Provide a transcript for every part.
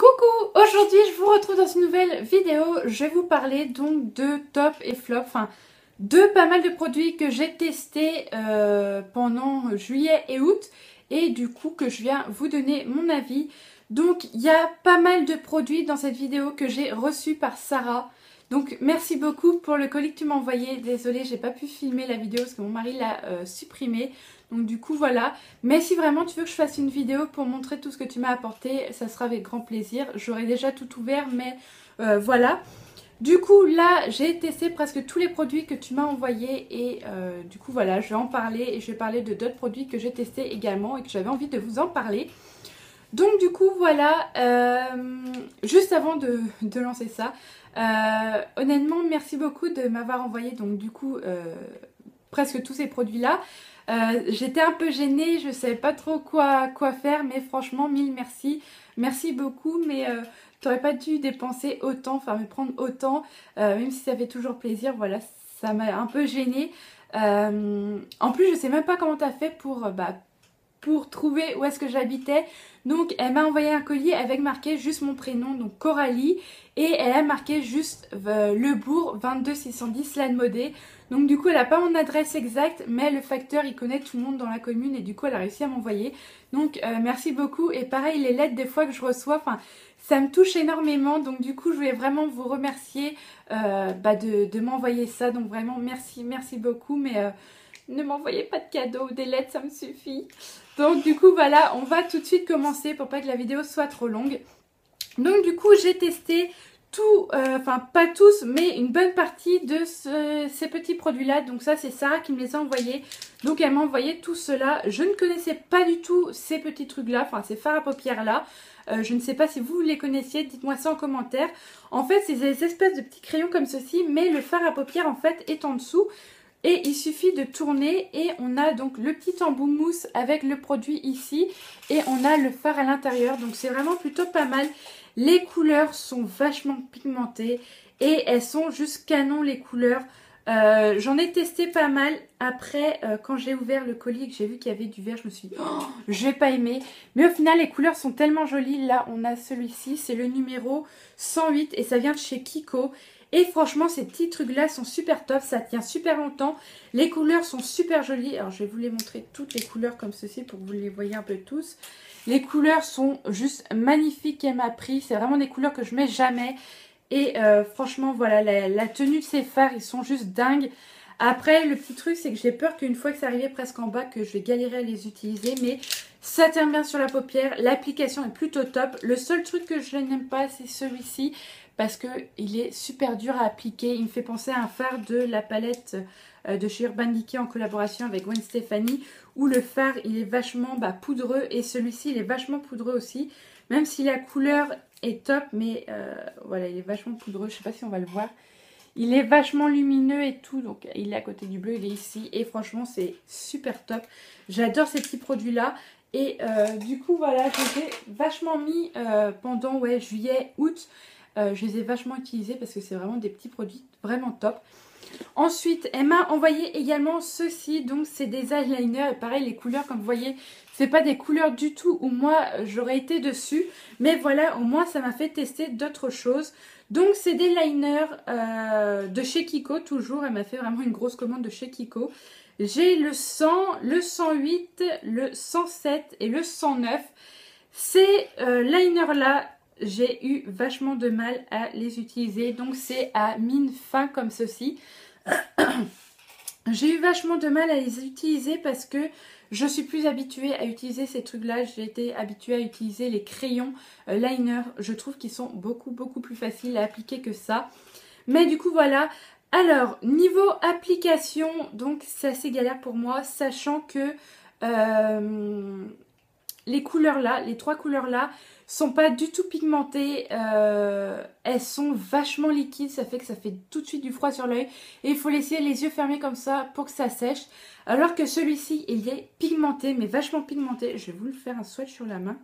Coucou, aujourd'hui je vous retrouve dans une nouvelle vidéo. Je vais vous parler donc de top et flop, enfin de pas mal de produits que j'ai testés pendant juillet et août et du coup que je viens vous donner mon avis. Donc il y a pas mal de produits dans cette vidéo que j'ai reçus par Sarah. Donc merci beaucoup pour le colis que tu m'as envoyé. Désolée, j'ai pas pu filmer la vidéo parce que mon mari l'a supprimé. Donc du coup voilà. Mais si vraiment tu veux que je fasse une vidéo pour montrer tout ce que tu m'as apporté, ça sera avec grand plaisir. J'aurai déjà tout ouvert, mais voilà. Du coup là j'ai testé presque tous les produits que tu m'as envoyés et du coup voilà, je vais en parler et je vais parler de d'autres produits que j'ai testés également et que j'avais envie de vous en parler. Donc du coup voilà, juste avant de lancer ça, honnêtement merci beaucoup de m'avoir envoyé donc du coup presque tous ces produits là. J'étais un peu gênée, je ne savais pas trop quoi faire, mais franchement mille merci, merci beaucoup, mais t'aurais pas dû dépenser autant, enfin me prendre autant, même si ça fait toujours plaisir, voilà, ça m'a un peu gênée. En plus je sais même pas comment t'as fait pour trouver où est-ce que j'habitais. Donc elle m'a envoyé un colis avec marqué juste mon prénom, donc Coralie, et elle a marqué juste Le Bourg 22610 Lannemodé. Donc du coup elle n'a pas mon adresse exacte, mais le facteur il connaît tout le monde dans la commune et du coup elle a réussi à m'envoyer. Donc merci beaucoup. Et pareil, les lettres des fois que je reçois, enfin ça me touche énormément, donc du coup je voulais vraiment vous remercier de m'envoyer ça. Donc vraiment merci, merci beaucoup, mais ne m'envoyez pas de cadeaux, des lettres ça me suffit. Donc du coup voilà, on va tout de suite commencer pour pas que la vidéo soit trop longue. Donc du coup j'ai testé tout, enfin pas tous, mais une bonne partie de ces petits produits là. Donc ça c'est Sarah qui me les a envoyés. Donc elle m'a envoyé tout cela. Je ne connaissais pas du tout ces petits trucs là, enfin ces fards à paupières là. Je ne sais pas si vous les connaissiez, dites-moi ça en commentaire. En fait c'est des espèces de petits crayons comme ceci, mais le fard à paupières en fait est en dessous. Et il suffit de tourner et on a donc le petit embout mousse avec le produit ici. Et on a le fard à l'intérieur. Donc c'est vraiment plutôt pas mal. Les couleurs sont vachement pigmentées. Et elles sont juste canon les couleurs. J'en ai testé pas mal. Après quand j'ai ouvert le colis et que j'ai vu qu'il y avait du vert, je me suis dit oh, je vais pas aimer. Mais au final les couleurs sont tellement jolies. Là on a celui-ci, c'est le numéro 108 et ça vient de chez Kiko. Et franchement, ces petits trucs-là sont super top. Ça tient super longtemps. Les couleurs sont super jolies. Alors, je vais vous les montrer toutes les couleurs comme ceci pour que vous les voyez un peu tous. Les couleurs sont juste magnifiques qu'elle m'a pris. C'est vraiment des couleurs que je mets jamais. Et franchement, voilà, la tenue de ces fards, ils sont juste dingues. Après, le petit truc, c'est que j'ai peur qu'une fois que c'est arrivé presque en bas, que je vais galérer à les utiliser. Mais ça tient bien sur la paupière. L'application est plutôt top. Le seul truc que je n'aime pas, c'est celui-ci. Parce qu'il est super dur à appliquer. Il me fait penser à un fard de la palette de chez Urban Decay en collaboration avec Gwen Stefani. Où le fard, il est vachement poudreux. Et celui-ci, il est vachement poudreux aussi. Même si la couleur est top. Mais voilà, il est vachement poudreux. Je sais pas si on va le voir. Il est vachement lumineux et tout. Donc, il est à côté du bleu, il est ici. Et franchement, c'est super top. J'adore ces petits produits-là. Et du coup, voilà, je les ai vachement mis pendant juillet, août. Je les ai vachement utilisés parce que c'est vraiment des petits produits vraiment top. Ensuite, elle m'a envoyé également ceci. Donc, c'est des eyeliners. Et pareil, les couleurs, comme vous voyez, c'est pas des couleurs du tout où moi, j'aurais été dessus. Mais voilà, au moins, ça m'a fait tester d'autres choses. Donc, c'est des liners de chez Kiko, toujours. Elle m'a fait vraiment une grosse commande de chez Kiko. J'ai le 100, le 108, le 107 et le 109. Ces liners-là, j'ai eu vachement de mal à les utiliser. Donc c'est à mine fin comme ceci. J'ai eu vachement de mal à les utiliser parce que je suis plus habituée à utiliser ces trucs-là. J'ai été habituée à utiliser les crayons liner. Je trouve qu'ils sont beaucoup plus faciles à appliquer que ça. Mais du coup voilà. Alors niveau application, donc c'est assez galère pour moi. Sachant que les couleurs là, les trois couleurs là, sont pas du tout pigmentées, elles sont vachement liquides, ça fait que ça fait tout de suite du froid sur l'œil et il faut laisser les yeux fermés comme ça pour que ça sèche, alors que celui-ci il est pigmenté, mais vachement pigmenté. Je vais vous le faire un swatch sur la main.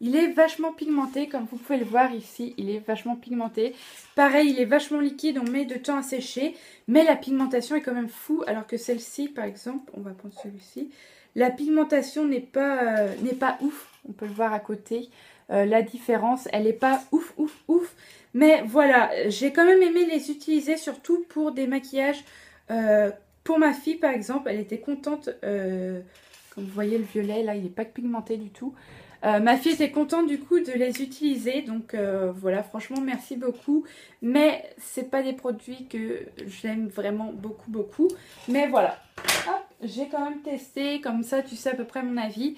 Il est vachement pigmenté, comme vous pouvez le voir ici, il est vachement pigmenté. Pareil, il est vachement liquide, on met de temps à sécher, mais la pigmentation est quand même fou, alors que celle-ci par exemple, on va prendre celui-ci, la pigmentation n'est pas ouf, on peut le voir à côté. la différence. Elle n'est pas ouf, ouf, ouf. Mais voilà, j'ai quand même aimé les utiliser, surtout pour des maquillages. Pour ma fille, par exemple, elle était contente. Comme vous voyez, le violet, là, il n'est pas pigmenté du tout. Ma fille était contente du coup de les utiliser, donc voilà, franchement merci beaucoup, mais c'est pas des produits que j'aime vraiment beaucoup beaucoup, mais voilà, j'ai quand même testé, comme ça tu sais à peu près mon avis.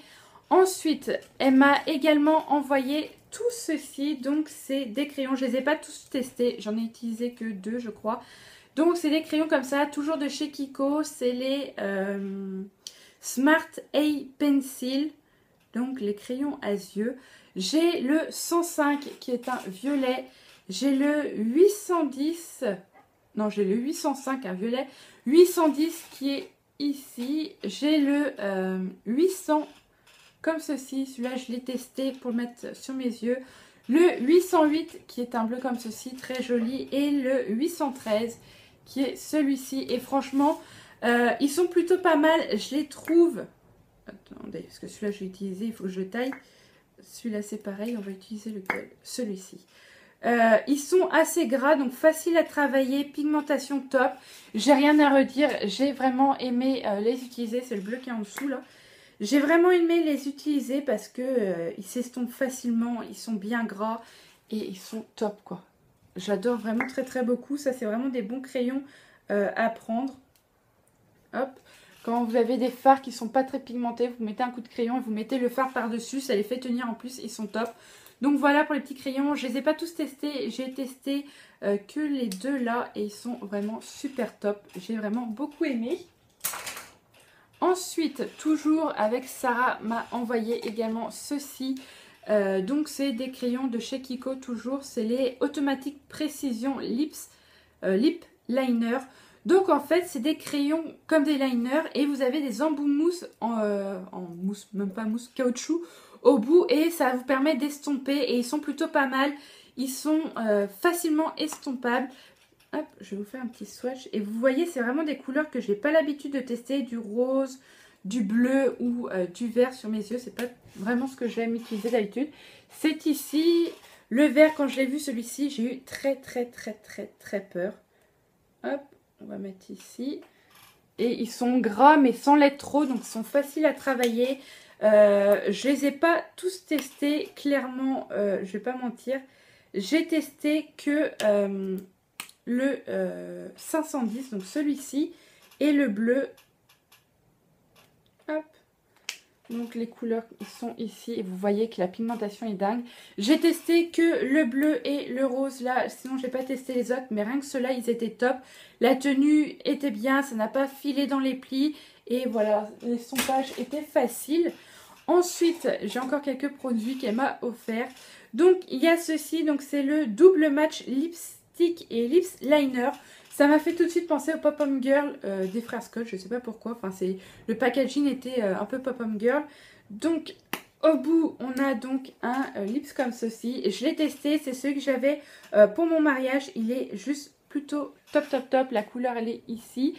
Ensuite, elle m'a également envoyé tout ceci, donc c'est des crayons, je les ai pas tous testés, j'en ai utilisé que 2 je crois, donc c'est des crayons comme ça, toujours de chez Kiko, c'est les Smart A Pencil. Donc les crayons à yeux. J'ai le 105 qui est un violet. J'ai le 810. Non, j'ai le 805, un violet. 810 qui est ici. J'ai le 800 comme ceci. Celui-là, je l'ai testé pour le mettre sur mes yeux. Le 808 qui est un bleu comme ceci, très joli. Et le 813 qui est celui-ci. Et franchement, ils sont plutôt pas mal. Je les trouve... Attendez, parce que celui-là je vais utiliser, il faut que je taille. Celui-là c'est pareil, on va utiliser lequel? Celui-ci. Ils sont assez gras, donc facile à travailler, pigmentation top. J'ai rien à redire, j'ai vraiment aimé les utiliser. C'est le bleu qui est en dessous là. J'ai vraiment aimé les utiliser parce que ils s'estompent facilement, ils sont bien gras et ils sont top quoi. J'adore vraiment très très beaucoup. Ça c'est vraiment des bons crayons à prendre. Hop. Quand vous avez des fards qui sont pas très pigmentés, vous mettez un coup de crayon et vous mettez le fard par-dessus. Ça les fait tenir en plus, ils sont top. Donc voilà pour les petits crayons. Je les ai pas tous testés. J'ai testé que les 2 là et ils sont vraiment super top. J'ai vraiment beaucoup aimé. Ensuite, toujours avec Sarah m'a envoyé également ceci. Donc c'est des crayons de chez Kiko toujours. C'est les Automatic Precision Lip Liner. Donc en fait c'est des crayons comme des liners et vous avez des embouts mousse en mousse, même pas mousse, caoutchouc au bout et ça vous permet d'estomper et ils sont plutôt pas mal. Ils sont facilement estompables. Hop, je vais vous faire un petit swatch et vous voyez c'est vraiment des couleurs que je n'ai pas l'habitude de tester, du rose, du bleu ou du vert sur mes yeux. C'est pas vraiment ce que j'aime utiliser d'habitude. C'est ici, le vert quand je l'ai vu celui-ci j'ai eu très peur. Hop. On va mettre ici. Et ils sont gras mais sans l'être trop. Donc ils sont faciles à travailler. Je les ai pas tous testés. Clairement, je vais pas mentir. J'ai testé que le 510. Donc celui-ci. Et le bleu. Hop. Donc les couleurs sont ici et vous voyez que la pigmentation est dingue. J'ai testé que le bleu et le rose là, sinon j'ai pas testé les autres, mais rien que ceux-là ils étaient top. La tenue était bien, ça n'a pas filé dans les plis et voilà, l'estompage était facile. Ensuite, j'ai encore quelques produits qu'elle m'a offert. Donc il y a ceci, donc c'est le double match lipstick et lips liner. Ça m'a fait tout de suite penser au Pop-Up Girl des frères Scott, je sais pas pourquoi. Enfin, le packaging était un peu Pop-Up Girl. Donc, au bout, on a donc un lips comme ceci. Je l'ai testé, c'est celui que j'avais pour mon mariage. Il est juste plutôt top. La couleur, elle est ici.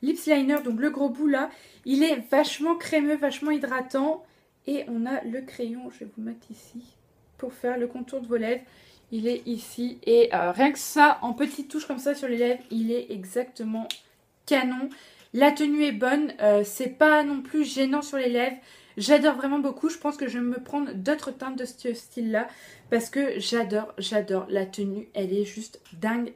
Lips liner, donc le gros bout là, il est vachement crémeux, vachement hydratant. Et on a le crayon, je vais vous mettre ici, pour faire le contour de vos lèvres. Il est ici et rien que ça, en petites touches comme ça sur les lèvres, il est exactement canon. La tenue est bonne, c'est pas non plus gênant sur les lèvres. J'adore vraiment beaucoup, je pense que je vais me prendre d'autres teintes de ce style-là parce que j'adore la tenue, elle est juste dingue.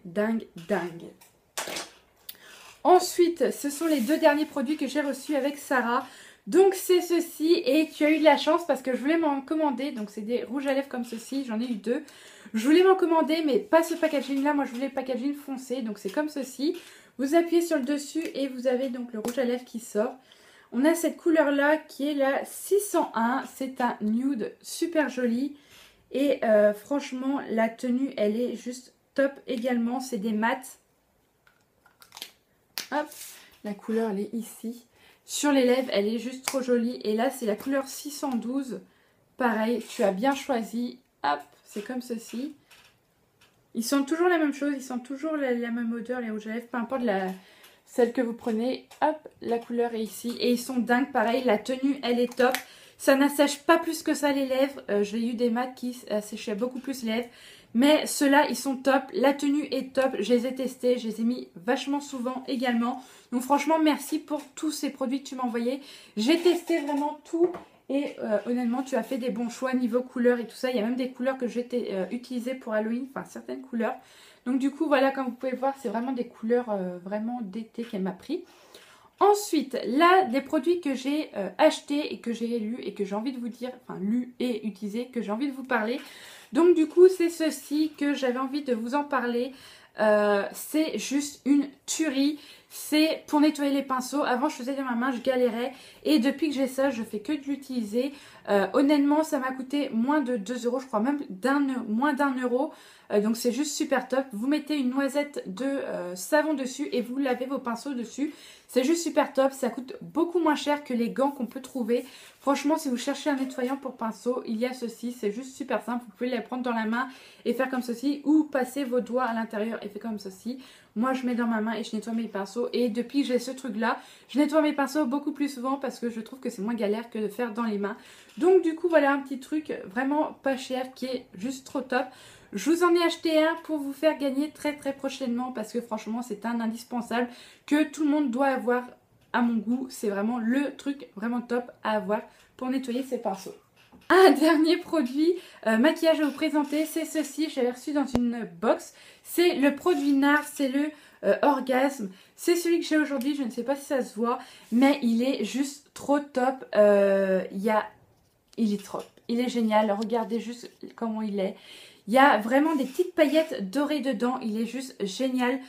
Ensuite, ce sont les 2 derniers produits que j'ai reçus avec Sarah. Donc c'est ceci et tu as eu de la chance parce que je voulais m'en commander. Donc c'est des rouges à lèvres comme ceci, j'en ai eu 2. Je voulais m'en commander mais pas ce packaging là, moi je voulais le packaging foncé. Donc c'est comme ceci. Vous appuyez sur le dessus et vous avez donc le rouge à lèvres qui sort. On a cette couleur là qui est la 601. C'est un nude super joli. Et franchement la tenue elle est juste top également. C'est des mats. Hop, la couleur elle est ici. Sur les lèvres, elle est juste trop jolie. Et là, c'est la couleur 612. Pareil, tu as bien choisi. Hop, c'est comme ceci. Ils sentent toujours la même chose. Ils sentent toujours la même odeur, les rouges à lèvres. Peu importe celle que vous prenez, hop, la couleur est ici. Et ils sont dingues, pareil, la tenue, elle est top. Ça n'assèche pas plus que ça les lèvres. J'ai eu des mats qui asséchaient beaucoup plus les lèvres. Mais ceux-là, ils sont top. La tenue est top. Je les ai testés. Je les ai mis vachement souvent également. Donc franchement, merci pour tous ces produits que tu m'as envoyés. J'ai testé vraiment tout. Et honnêtement, tu as fait des bons choix niveau couleur et tout ça. Il y a même des couleurs que j'ai utilisées pour Halloween. Enfin, certaines couleurs. Donc du coup, voilà, comme vous pouvez voir, c'est vraiment des couleurs vraiment d'été qu'elle m'a pris. Ensuite, là, des produits que j'ai achetés et que j'ai lus et que j'ai envie de vous dire, enfin lus et utilisés, que j'ai envie de vous parler. Donc du coup, c'est ceci que j'avais envie de vous en parler. C'est juste une tuerie. C'est pour nettoyer les pinceaux. Avant, je faisais de ma main, je galérais. Et depuis que j'ai ça, je fais que de l'utiliser. Honnêtement, ça m'a coûté moins de 2 euros, je crois même moins d'1 euro. Donc c'est juste super top. Vous mettez une noisette de savon dessus et vous lavez vos pinceaux dessus. C'est juste super top. Ça coûte beaucoup moins cher que les gants qu'on peut trouver. Franchement, si vous cherchez un nettoyant pour pinceau, il y a ceci. C'est juste super simple. Vous pouvez les prendre dans la main et faire comme ceci. Ou passer vos doigts à l'intérieur et faire comme ceci. Moi, je mets dans ma main et je nettoie mes pinceaux. Et depuis que j'ai ce truc-là, je nettoie mes pinceaux beaucoup plus souvent parce que je trouve que c'est moins galère que de faire dans les mains. Donc du coup, voilà un petit truc vraiment pas cher qui est juste trop top. Je vous en ai acheté un pour vous faire gagner très prochainement parce que franchement, c'est un indispensable que tout le monde doit avoir à mon goût. C'est vraiment le truc vraiment top à avoir pour nettoyer ses pinceaux. Un dernier produit maquillage à vous présenter, c'est ceci, j'avais reçu dans une box. C'est le produit NARS, c'est le Orgasme. C'est celui que j'ai aujourd'hui, je ne sais pas si ça se voit, mais il est juste trop top. Il est trop, il est génial, regardez juste comment il est. Il y a vraiment des petites paillettes dorées dedans, il est juste génial.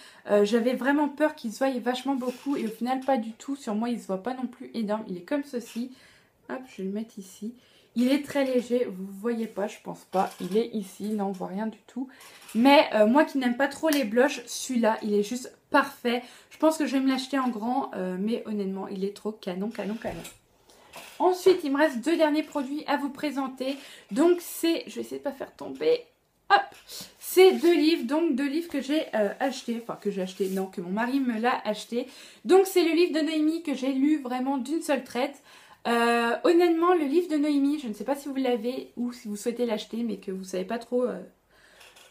J'avais vraiment peur qu'il se voie vachement beaucoup et au final pas du tout. Sur moi il se voit pas non plus énorme, il est comme ceci. Hop, je vais le mettre ici. Il est très léger, vous ne voyez pas, je pense pas. Il est ici, là on voit rien du tout. Mais moi qui n'aime pas trop les blushs, celui-là, il est juste parfait. Je pense que je vais me l'acheter en grand, mais honnêtement, il est trop canon. Ensuite, il me reste 2 derniers produits à vous présenter. Donc c'est, je vais essayer de ne pas faire tomber. Hop, c'est 2 livres, donc 2 livres que j'ai achetés, enfin que j'ai acheté, non, que mon mari me l'a acheté. Donc c'est le livre de Noémie que j'ai lu vraiment d'une seule traite. Honnêtement, le livre de Noémie, je ne sais pas si vous l'avez ou si vous souhaitez l'acheter, mais que vous ne savez pas trop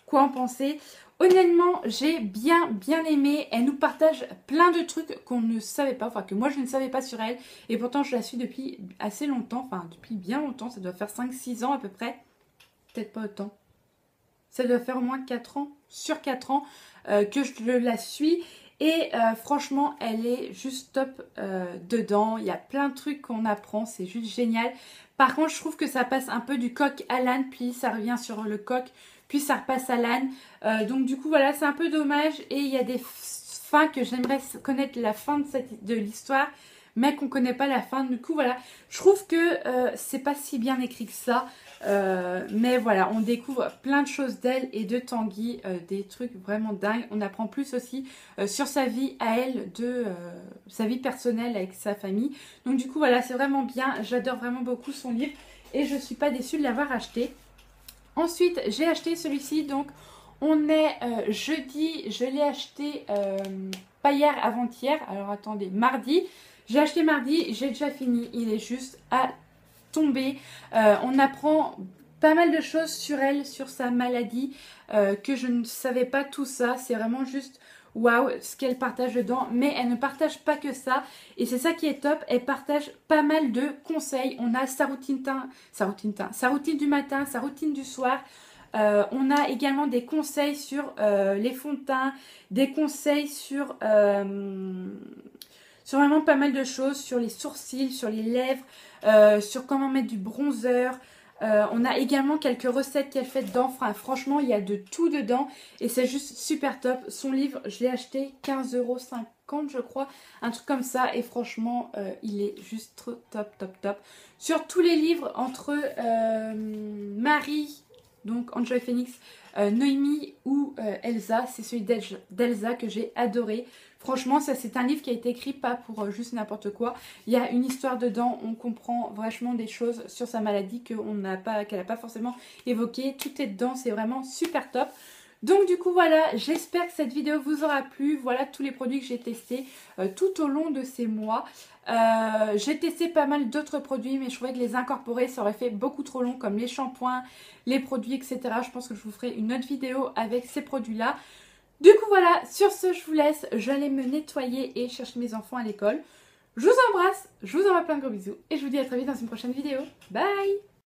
quoi en penser. Honnêtement, j'ai bien aimé. Elle nous partage plein de trucs qu'on ne savait pas, enfin que moi je ne savais pas sur elle. Et pourtant, je la suis depuis assez longtemps, enfin depuis bien longtemps, ça doit faire 5-6 ans à peu près. Peut-être pas autant. Ça doit faire au moins 4 ans, sur 4 ans que je la suis. Et franchement, elle est juste top dedans. Il y a plein de trucs qu'on apprend, c'est juste génial. Par contre, je trouve que ça passe un peu du coq à l'âne, puis ça revient sur le coq, puis ça repasse à l'âne. Donc du coup, voilà, c'est un peu dommage. Et il y a des fins que j'aimerais connaître la fin de l'histoire, mais qu'on ne connaît pas la fin. Du coup, voilà, je trouve que c'est pas si bien écrit que ça. Mais voilà, on découvre plein de choses d'elle et de Tanguy, des trucs vraiment dingues. On apprend plus aussi sur sa vie à elle, sa vie personnelle avec sa famille. Donc du coup voilà, c'est vraiment bien, j'adore vraiment beaucoup son livre et je suis pas déçue de l'avoir acheté. Ensuite j'ai acheté celui-ci, donc on est jeudi, je l'ai acheté pas hier, avant-hier, alors attendez, mardi. J'ai acheté mardi, j'ai déjà fini, il est juste à tomber. On apprend pas mal de choses sur elle, sur sa maladie, que je ne savais pas tout ça. C'est vraiment juste waouh ce qu'elle partage dedans. Mais elle ne partage pas que ça. Et c'est ça qui est top. Elle partage pas mal de conseils. On a sa routine du matin, sa routine du soir. On a également des conseils sur les fonds de teint, des conseils sur vraiment pas mal de choses, sur les sourcils, sur les lèvres, sur comment mettre du bronzer. On a également quelques recettes qu'elle fait dedans. Enfin, franchement, il y a de tout dedans et c'est juste super top. Son livre, je l'ai acheté 15,50 € je crois, un truc comme ça. Et franchement, il est juste trop top. Sur tous les livres entre Marie, donc Enjoy Phoenix, Noémie ou Elsa, c'est celui d'Elsa que j'ai adoré. Franchement, ça c'est un livre qui a été écrit pas pour juste n'importe quoi. Il y a une histoire dedans, on comprend vachement des choses sur sa maladie qu'elle n'a pas forcément évoquées. Tout est dedans, c'est vraiment super top. Donc du coup voilà, j'espère que cette vidéo vous aura plu. Voilà tous les produits que j'ai testés tout au long de ces mois. J'ai testé pas mal d'autres produits, mais je trouvais que les incorporer ça aurait fait beaucoup trop long, comme les shampoings, les produits, etc. Je pense que je vous ferai une autre vidéo avec ces produits-là. Du coup voilà, sur ce je vous laisse, j'allais me nettoyer et chercher mes enfants à l'école. Je vous embrasse, je vous envoie plein de gros bisous et je vous dis à très vite dans une prochaine vidéo. Bye!